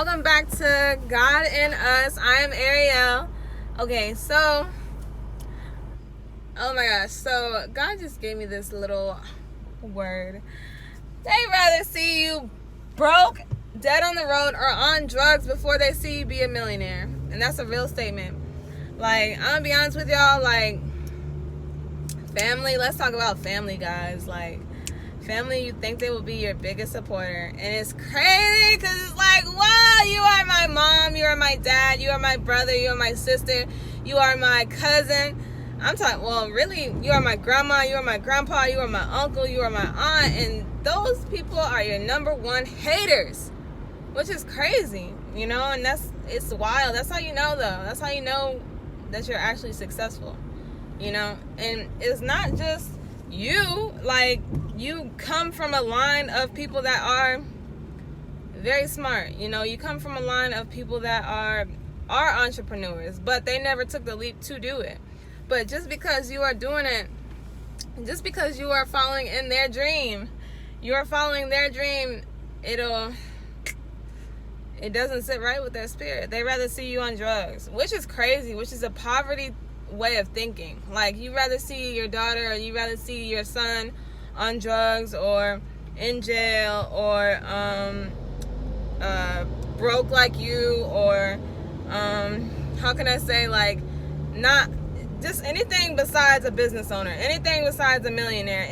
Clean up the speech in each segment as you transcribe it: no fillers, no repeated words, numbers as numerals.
welcome back to God and Us. I am Ariel. Okay, so, oh my gosh, so God just gave me this little word. They'd rather see you broke, dead on the road, or on drugs before they see you be a millionaire. And that's a real statement. Like, I'm gonna be honest with y'all, like, family, let's talk about family, guys. Like, family, you think they will be your biggest supporter, and it's crazy because it's like, wow, you are my mom, you are my dad, you are my brother, you are my sister, you are my cousin. I'm talking, well, really, you are my grandma, you are my grandpa, you are my uncle, you are my aunt, and those people are your number one haters, which is crazy, you know. And it's wild. That's how you know, though. That's how you know that you're actually successful, you know. And it's not just you, like, you come from a line of people that are very smart, you know. You come from a line of people that are entrepreneurs, but they never took the leap to do it. But just because you are doing it, just because you are following in their dream, you are following their dream, it doesn't sit right with their spirit. They rather see you on drugs, which is crazy, which is a poverty way of thinking. Like, you rather see your daughter, or you rather see your son on drugs, or in jail, or broke like you, or how can I say, like, not just anything besides a business owner, anything besides a millionaire,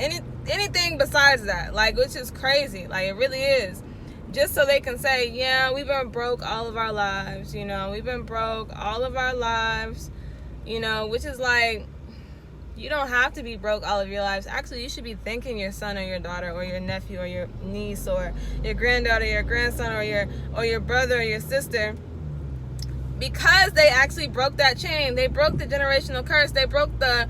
anything besides that, like, which is crazy. Like, it really is. Just so they can say, yeah, we've been broke all of our lives, you know, we've been broke all of our lives, you know, which is like, you don't have to be broke all of your lives. Actually, you should be thanking your son or your daughter or your nephew or your niece or your granddaughter, your grandson, or your brother or your sister, because they actually broke that chain. They broke the generational curse. They broke the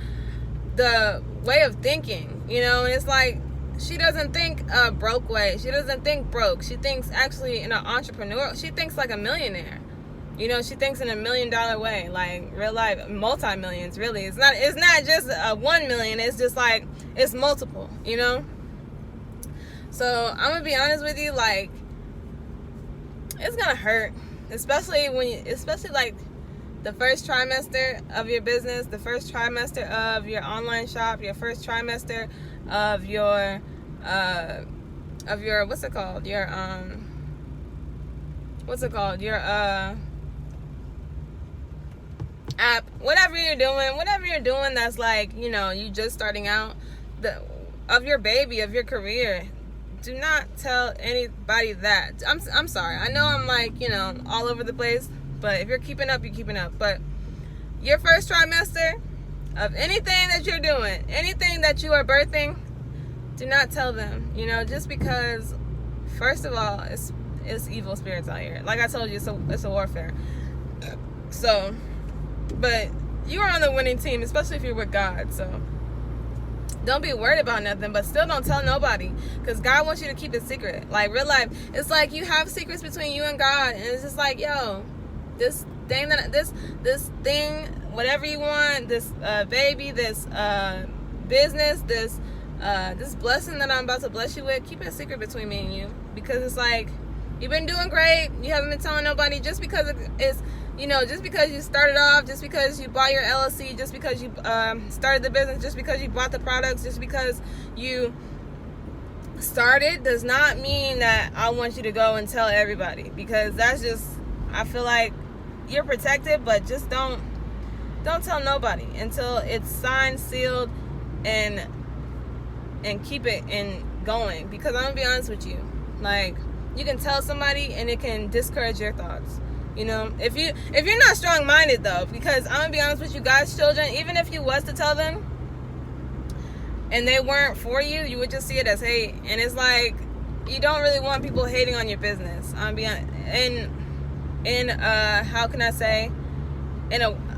way of thinking, you know. And it's like, she doesn't think a broke way. She doesn't think broke. She thinks actually in an entrepreneur. She thinks like a millionaire. You know, she thinks in $1 million way, like real life, multi-millions, really. It's not just a 1 million. It's just like, it's multiple, you know? So I'm going to be honest with you, like, it's going to hurt, especially like the first trimester of your business, the first trimester of your online shop, your first trimester of your what's it called? Your app, whatever you're doing that's like, you know, you just starting out, of your baby, of your career. Do not tell anybody that. I'm sorry. I know I'm like, you know, all over the place, but if you're keeping up, you're keeping up. But your first trimester of anything that you're doing, anything that you are birthing, do not tell them, you know, just because, first of all, it's evil spirits out here. Like I told you, it's a warfare. So, but you are on the winning team, especially if you're with God. So don't be worried about nothing, but still don't tell nobody, because God wants you to keep it secret. Like, real life, it's like you have secrets between you and God, and it's just like, yo, this thing, whatever you want, this baby, this business, this blessing that I'm about to bless you with, keep it secret between me and you, because it's like, you've been doing great, you haven't been telling nobody, just because it's, you know, just because you started off, just because you bought your LLC, just because you started the business, just because you bought the products, just because you started, does not mean that I want you to go and tell everybody, because that's just, I feel like you're protected, but just don't tell nobody until it's signed, sealed, and keep it going. Because I'm gonna be honest with you, like, you can tell somebody and it can discourage your thoughts, you know. If you're not strong-minded, though, because I'm gonna be honest with you, God's children, even if you was to tell them and they weren't for you, you would just see it as hate. And it's like, you don't really want people hating on your business. I'm being how can I say,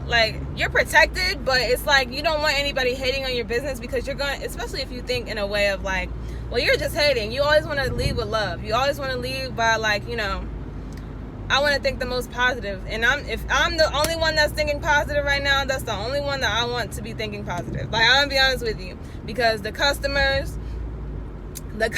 like, you're protected, but it's like, you don't want anybody hating on your business, because you're going, especially if you think in a way of like, well, you're just hating. You always want to lead with love. You always want to lead by, like, you know, I want to think the most positive. And if I'm the only one that's thinking positive right now, that's the only one that I want to be thinking positive. Like, I'm gonna be honest with you, because the customers, the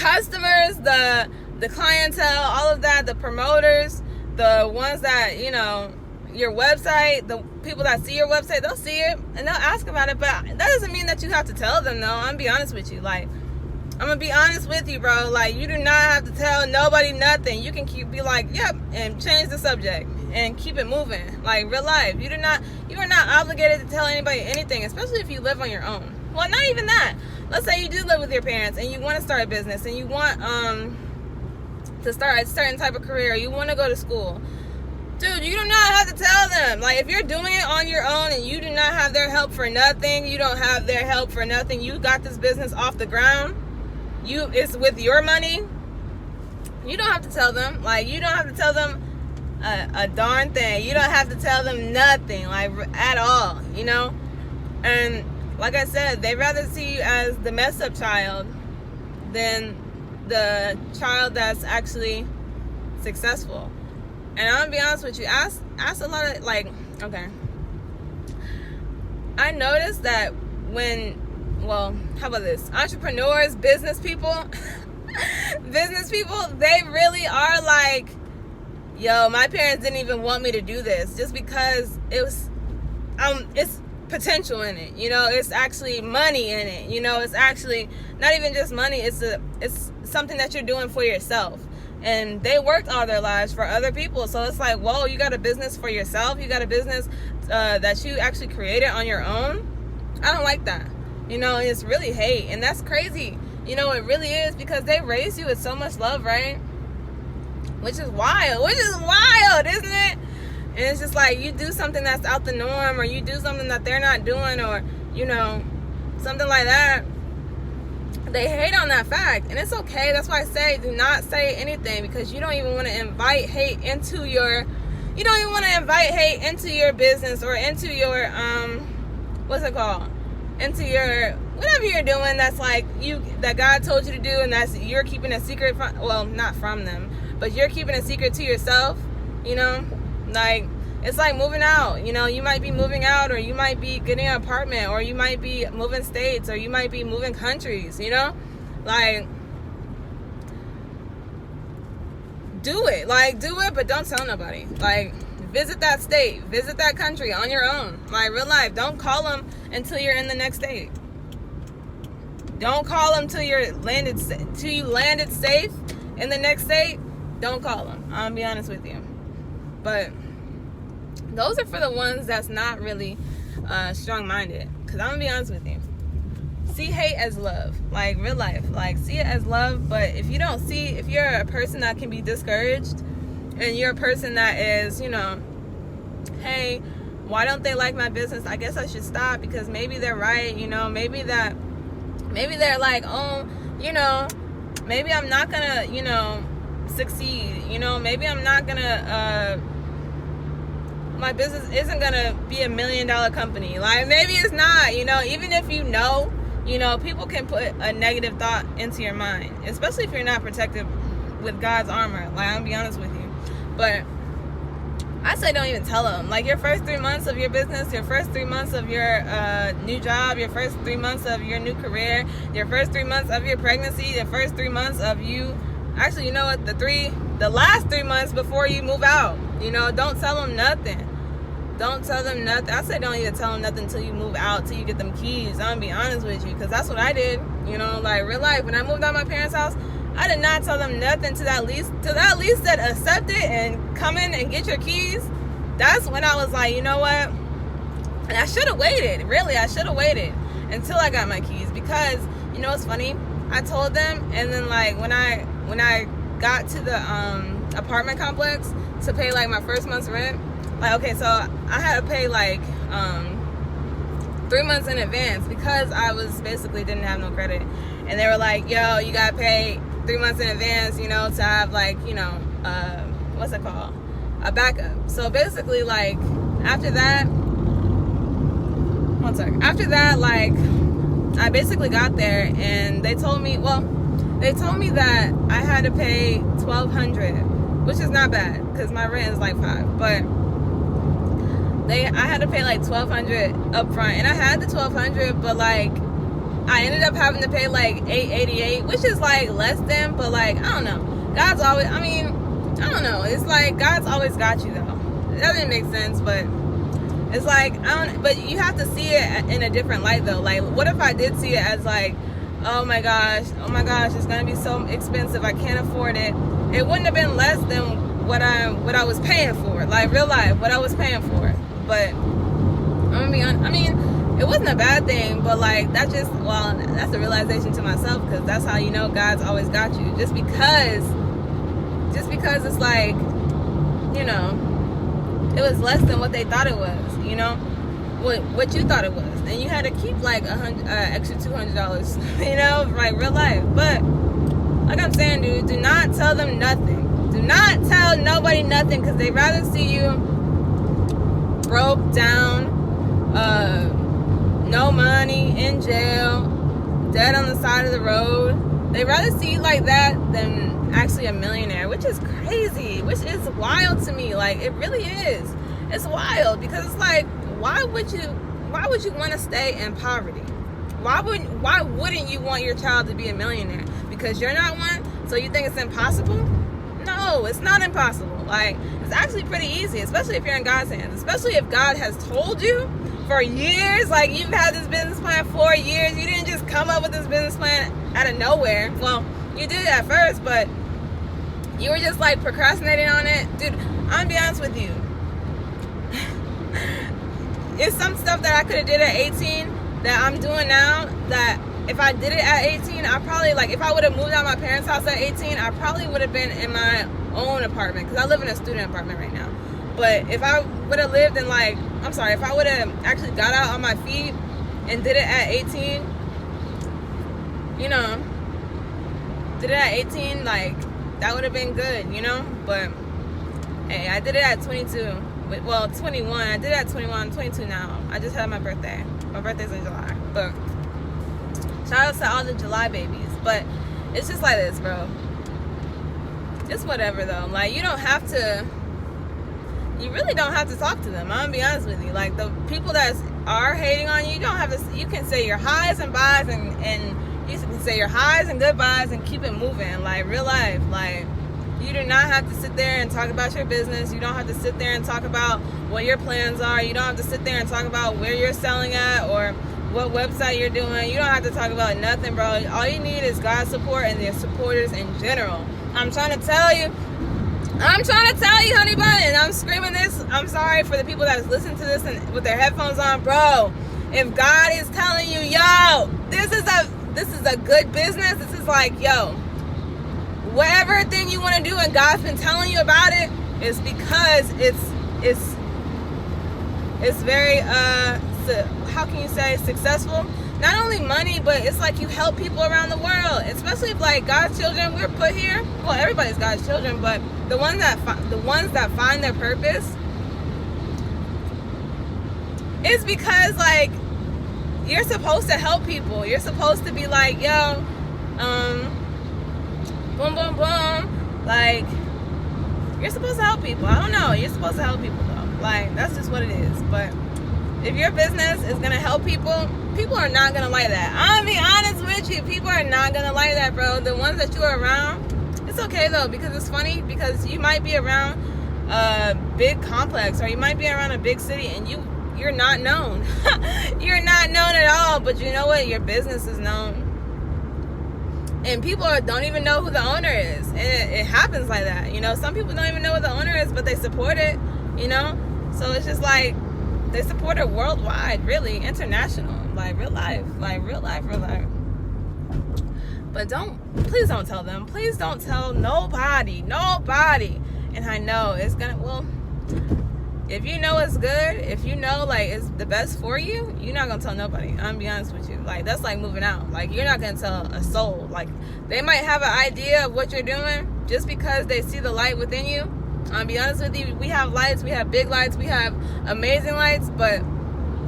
clientele, all of that, the promoters, the ones that, you know, your website, the people that see your website, they'll see it and they'll ask about it, but that doesn't mean that you have to tell them, though. I'm gonna be honest with you. Like, I'm gonna be honest with you, bro. Like, you do not have to tell nobody nothing. You can be like, yep, and change the subject and keep it moving. Like, real life. You are not obligated to tell anybody anything, especially if you live on your own. Well, not even that. Let's say you do live with your parents and you want to start a business and you want to start a certain type of career. You want to go to school. Dude, you do not have to tell them. Like, if you're doing it on your own and you do not have their help for nothing, you don't have their help for nothing, you got this business off the ground, it's with your money, you don't have to tell them. Like, you don't have to tell them a darn thing. You don't have to tell them nothing, like, at all, you know? And like I said, they'd rather see you as the messed up child than the child that's actually successful. And I'm gonna be honest with you, ask a lot of, like, okay, I noticed that when, well, how about this? Entrepreneurs, business people, they really are like, yo, my parents didn't even want me to do this just because it's potential in it, you know, it's actually money in it, you know, it's actually not even just money, it's something that you're doing for yourself. And they worked all their lives for other people. So it's like, whoa, you got a business for yourself? You got a business that you actually created on your own? I don't like that. You know, it's really hate. And that's crazy. You know, it really is, because they raised you with so much love, right? Which is wild, isn't it? And it's just like, you do something that's out the norm, or you do something that they're not doing, or, you know, something like that. They hate on that fact, and it's okay. That's why I say, do not say anything, because you don't even want to invite hate into your business, or into your what's it called, into your whatever you're doing that's like that God told you to do, and you're keeping a secret from, well, not from them, but you're keeping a secret to yourself, you know? Like, it's like moving out, you know, you might be moving out, or you might be getting an apartment, or you might be moving states, or you might be moving countries, you know? Like, do it, but don't tell nobody. Like, visit that state, visit that country on your own, like, real life. Don't call them until you're in the next state. Don't call them till you landed safe in the next state. Don't call them. I'm gonna be honest with you. But those are for the ones that's not really strong-minded. Because I'm gonna be honest with you, see hate as love, like, real life. Like, see it as love. But if you're a person that can be discouraged, and you're a person that is, you know, hey, why don't they like my business? I guess I should stop, because maybe they're right, you know, maybe they're like, oh, you know, maybe I'm not gonna, you know, succeed, you know, maybe I'm not gonna my business isn't gonna be $1 million company. Like, maybe it's not, you know, even if you know, people can put a negative thought into your mind, especially if you're not protected with God's armor. Like, I'm gonna be honest with you. But I say don't even tell them. Like, your first 3 months of your business, your first 3 months of your new job, your first 3 months of your new career, your first 3 months of your pregnancy, your first 3 months of you, actually, you know what, the last 3 months before you move out, you know, don't tell them nothing. Don't tell them nothing. I say don't even tell them nothing until you move out, till you get them keys. I'm gonna be honest with you, because that's what I did, you know, like, real life. When I moved out of my parents' house, I did not tell them nothing till that lease said accept it and come in and get your keys. That's when I was like, you know what? And I should have waited. Really, I should have waited until I got my keys, because, you know, it's funny. I told them, and then, like, when I got to the apartment complex to pay, like, my first month's rent, like, okay, so I had to pay, like, 3 months in advance, because I was basically didn't have no credit. And they were like, yo, you gotta pay 3 months in advance, you know, to have, like, you know, what's it called? A backup. So basically, like, after that, like, I basically got there, and they told me that I had to pay $1,200, which is not bad, because my rent is like $5, but I had to pay like $1,200 up front, and I had the $1,200, but, like, I ended up having to pay like $888, which is like less than, but, like, I don't know. God's always, I mean, I don't know. It's like God's always got you though. It doesn't make sense, but it's like but you have to see it in a different light though. Like, what if I did see it as like, oh my gosh, it's gonna be so expensive, I can't afford it. It wouldn't have been less than what I was paying for, like real life, what I was paying for. But I'm gonna be honest, I mean, it wasn't a bad thing, but like that's a realization to myself, because that's how you know God's always got you. Just because it's like, you know, it was less than what they thought it was, you know, what you thought it was, and you had to keep like extra $200, you know, like real life. But like I'm saying, dude, do not tell them nothing. Do not tell nobody nothing, because they'd rather see you broke down, no money, in jail, dead on the side of the road. They'd rather see you like that than actually a millionaire, which is crazy, which is wild to me. Like, it really is. It's wild, because it's like, why would you want to stay in poverty? Why wouldn't you want your child to be a millionaire? Because you're not one, so you think it's impossible? No, it's not impossible. Like, it's actually pretty easy, especially if you're in God's hands, especially if God has told you for years. Like, you've had this business plan for years. You didn't just come up with this business plan out of nowhere. Well, you did at first, but you were just like procrastinating on it. Dude, I'm gonna be honest with you. It's some stuff that I could have did at 18 that I'm doing now, that if I did it at 18, I probably, like, if I would have moved out of my parents' house at 18, I probably would have been in my own apartment, because I live in a student apartment right now. But if I would have lived in, like, if I would have actually got out on my feet and did it at 18, you know, did it at 18, like, that would have been good, you know. But hey, I did it at 22. Well, 21. I did it at 21. I'm 22 now. I just had my birthday. My birthday's in July. But shout out to all the July babies. But it's just like this, bro. Just whatever, though. Like, you really don't have to talk to them. I'm gonna be honest with you. Like, the people that are hating on you, you don't have to. You can say your highs and byes, and you can say your highs and goodbyes and keep it moving. Like, real life. Like, you do not have to sit there and talk about your business. You don't have to sit there and talk about what your plans are. You don't have to sit there and talk about where you're selling at or what website you're doing. You don't have to talk about nothing, bro. All you need is God's support and their supporters in general. I'm trying to tell you, honey bun, and I'm screaming this. I'm sorry for the people that listen to this and with their headphones on, bro. If God is telling you, yo, this is a good business. This is like, yo, whatever thing you want to do and God's been telling you about it, is because it's very how can you say successful? Not only money, but it's like you help people around the world, especially if, like, God's children, we're put here. Well, everybody's God's children, but the ones that find their purpose, is because, like, you're supposed to help people. You're supposed to be like, yo, boom, boom, boom. Like, you're supposed to help people. I don't know. You're supposed to help people, though. Like, that's just what it is. But if your business is going to help people, people are not going to like that. I'm going to be honest with you. People are not going to like that, bro. The ones that you're around, it's okay, though, because it's funny, because you might be around a big complex, or you might be around a big city, and you're not known. You're not known at all, but you know what? Your business is known. And people don't even know who the owner is. And it happens like that, you know. Some people don't even know who the owner is, but they support it, you know. So it's just like, they support it worldwide, really, international, like real life. But please don't tell them. Please don't tell nobody. And I know it's gonna, well, if you know it's good, if you know, like, it's the best for you, you're not gonna tell nobody. I'm gonna be honest with you. Like, that's like moving out. Like, you're not gonna tell a soul. Like, they might have an idea of what you're doing just because they see the light within you. I'm gonna be honest with you. We have lights. We have big lights. We have amazing lights. But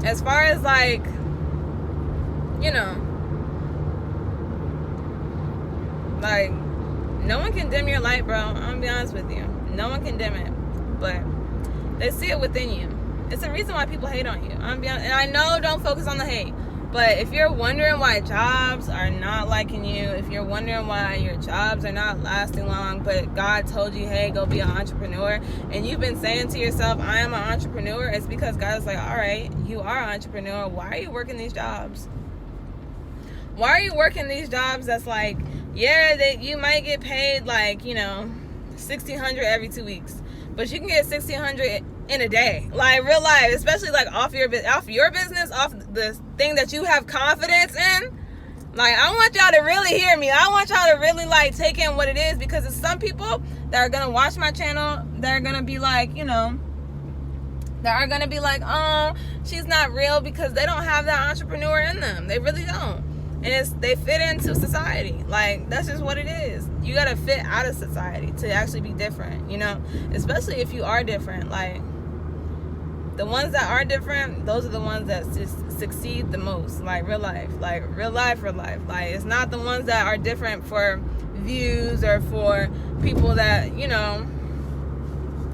as far as, like, you know, like, no one can dim your light, bro. I'm gonna be honest with you. No one can dim it. But they see it within you. It's the reason why people hate on you. I'm gonna be honest. And I know, don't focus on the hate. But if you're wondering why jobs are not liking you, if you're wondering why your jobs are not lasting long, but God told you, hey, go be an entrepreneur, and you've been saying to yourself, I am an entrepreneur, it's because God is like, all right, you are an entrepreneur. Why are you working these jobs? Why are you working these jobs that's like, yeah, that you might get paid like, you know, $1,600 every 2 weeks, but you can get $1,600 in a day, like real life, especially like off your business, off the thing that you have confidence in. Like, I want y'all to really hear me. I want y'all to really like take in what it is, because there's some people that are gonna watch my channel that are gonna be like, you know, that are gonna be like, oh, she's not real, because they don't have that entrepreneur in them. They really don't. And they fit into society. Like, that's just what it is. You gotta fit out of society to actually be different, you know? Especially if you are different. Like, the ones that are different, those are the ones that just succeed the most. Like, real life. Like, real life. Like, it's not the ones that are different for views or for people that, you know,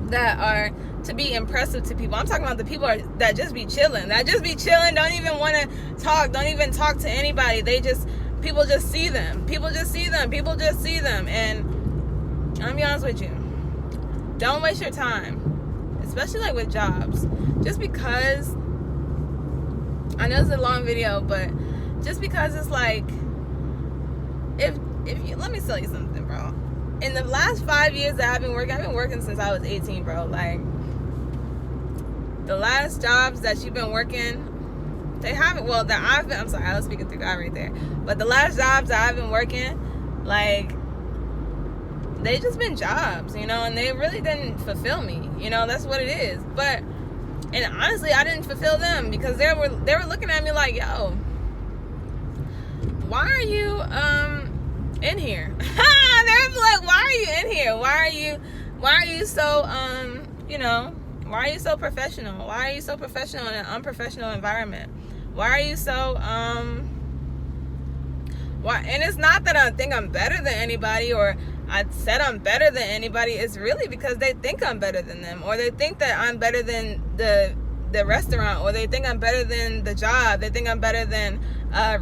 that are to be impressive to people. I'm talking about the people that just be chilling. Don't even want to talk. Don't even talk to anybody. People just see them. And I'm gonna be honest with you. Don't waste your time, especially like with jobs. Just because, I know it's a long video, but just because it's like, if you, let me tell you something, bro. In the last 5 years that I've been working since I was 18, bro. Like, the last jobs that you've been working, I'm sorry, I was speaking through God right there. But the last jobs that I've been working, like, they just been jobs, you know, and they really didn't fulfill me. You know, that's what it is. But, and honestly, I didn't fulfill them, because they were looking at me like, yo, why are you in here? They're like, why are you in here? Why are you so you know, why are you so professional? Why are you so professional in an unprofessional environment? Why are you so why? And it's not that I think I'm better than anybody, or I said I'm better than anybody. It's really because they think I'm better than them, or they think that I'm better than the restaurant, or they think I'm better than the job. They think I'm better than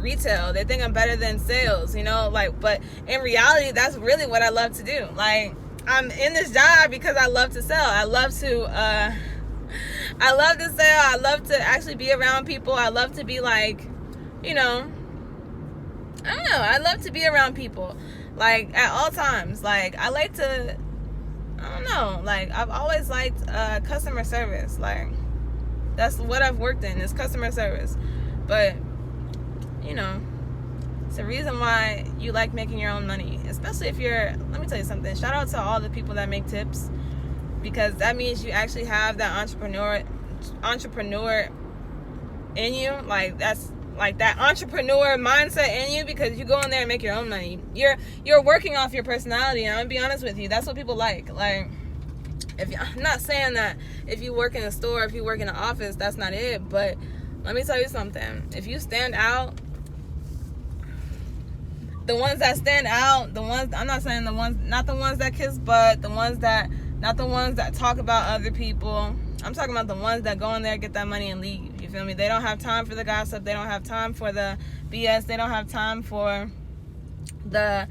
retail. They think I'm better than sales, you know, like, but in reality, that's really what I love to do. Like, I'm in this job because I love to sell. I love to sell. I love to actually be around people. I love to be like, you know, I don't know. I love to be around people, like, at all times. Like, I like to, I don't know, like, I've always liked customer service. Like, that's what I've worked in, is customer service. But, you know, it's the reason why you like making your own money. Especially if you're, let me tell you something. Shout out to all the people that make tips, because that means you actually have that entrepreneur in you. Like, that's like that entrepreneur mindset in you, because you go in there and make your own money. You're working off your personality, and I'm gonna be honest with you, that's what people like. Like, I'm not saying that if you work in a store, if you work in an office, that's not it. But let me tell you something. If you stand out, the ones that stand out, I'm not saying not the ones that kiss butt, not the ones that talk about other people. I'm talking about the ones that go in there, get that money, and leave. You feel me? They don't have time for the gossip. They don't have time for the BS. They don't have time for the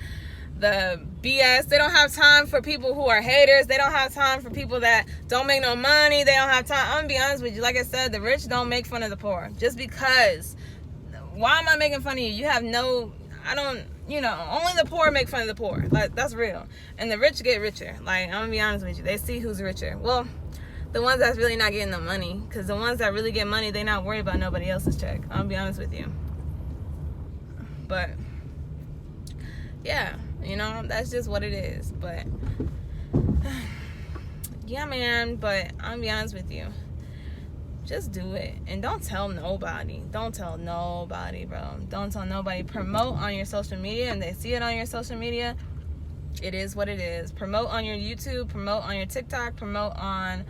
BS. They don't have time for people who are haters. They don't have time for people that don't make no money. They don't have time. I'm gonna be honest with you. Like I said, the rich don't make fun of the poor. Just because. Why am I making fun of you? You have no, you know, only the poor make fun of the poor. Like, that's real. And the rich get richer. Like, I'm gonna be honest with you. They see who's richer. Well, the ones that's really not getting the money. Because the ones that really get money, they not worried about nobody else's check. I'm gonna be honest with you. But, yeah. You know, that's just what it is. But, yeah, man. But I'm gonna be honest with you. Just do it. And don't tell nobody. Don't tell nobody, bro. Don't tell nobody. Promote on your social media, and they see it on your social media. It is what it is. Promote on your YouTube. Promote on your TikTok. Promote on,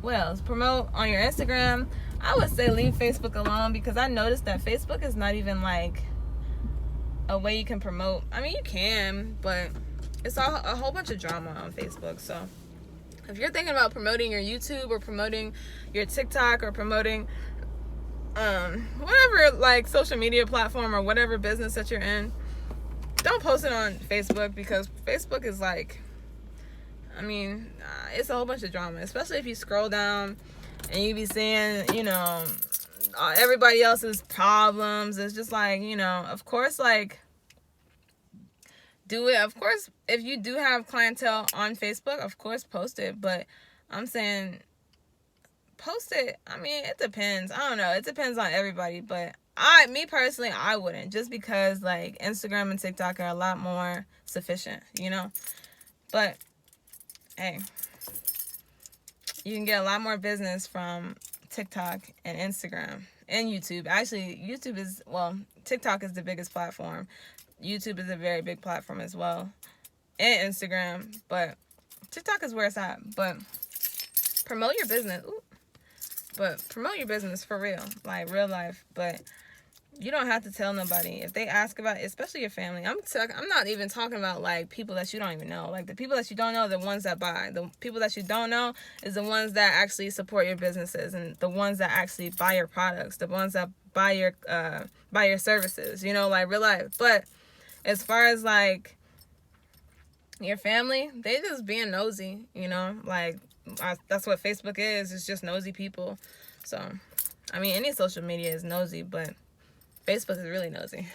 what else? Promote on your Instagram. I would say leave Facebook alone, because I noticed that Facebook is not even like a way you can promote. I mean, you can, but it's a whole bunch of drama on Facebook. So if you're thinking about promoting your YouTube, or promoting your TikTok, or promoting whatever, like, social media platform or whatever business that you're in, don't post it on Facebook, because Facebook is like, I mean, it's a whole bunch of drama, especially if you scroll down and you be seeing, everybody else's problems. It's just like, of course, like, do it. Of course, if you do have clientele on Facebook, of course, post it. But I'm saying, post it. I mean, it depends. I don't know. It depends on everybody. But me personally, I wouldn't. Just because, like, Instagram and TikTok are a lot more sufficient, But, hey, you can get a lot more business from TikTok and Instagram and YouTube. Actually, TikTok is the biggest platform. YouTube is a very big platform as well. And Instagram. But TikTok is where it's at. But promote your business. But promote your business for real. Like, real life. But you don't have to tell nobody. If they ask about it, especially your family. I'm not even talking about, like, people that you don't even know. Like, the people that you don't know are the ones that buy. The people that you don't know is the ones that actually support your businesses, and the ones that actually buy your products, the ones that buy your services, like, real life. But as far as, like, your family, they just being nosy, like, that's what Facebook is. It's just nosy people. So, I mean, any social media is nosy, but Facebook is really nosy.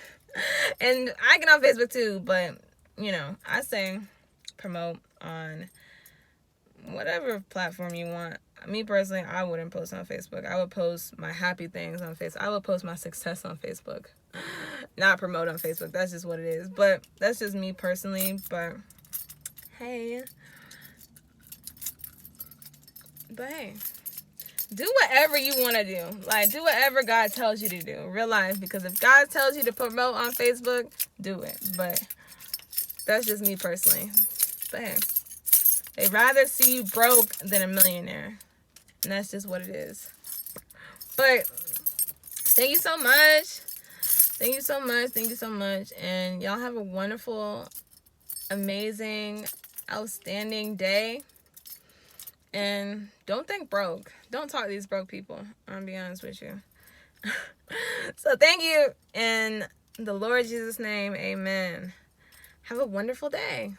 And I get on Facebook too, but, I say promote on whatever platform you want. Me personally, I wouldn't post on Facebook. I would post my happy things on Facebook. I would post my success on Facebook. Not promote on Facebook. That's just what it is. But that's just me personally. But hey, do whatever you want to do. Like, do whatever God tells you to do. Real life. Because if God tells you to promote on Facebook, do it. But that's just me personally. But hey, they'd rather see you broke than a millionaire. And that's just what it is. But thank you so much. Thank you so much. Thank you so much. And y'all have a wonderful, amazing, outstanding day. And don't think broke. Don't talk to these broke people. I'm going to be honest with you. So thank you. In the Lord Jesus' name, amen. Have a wonderful day.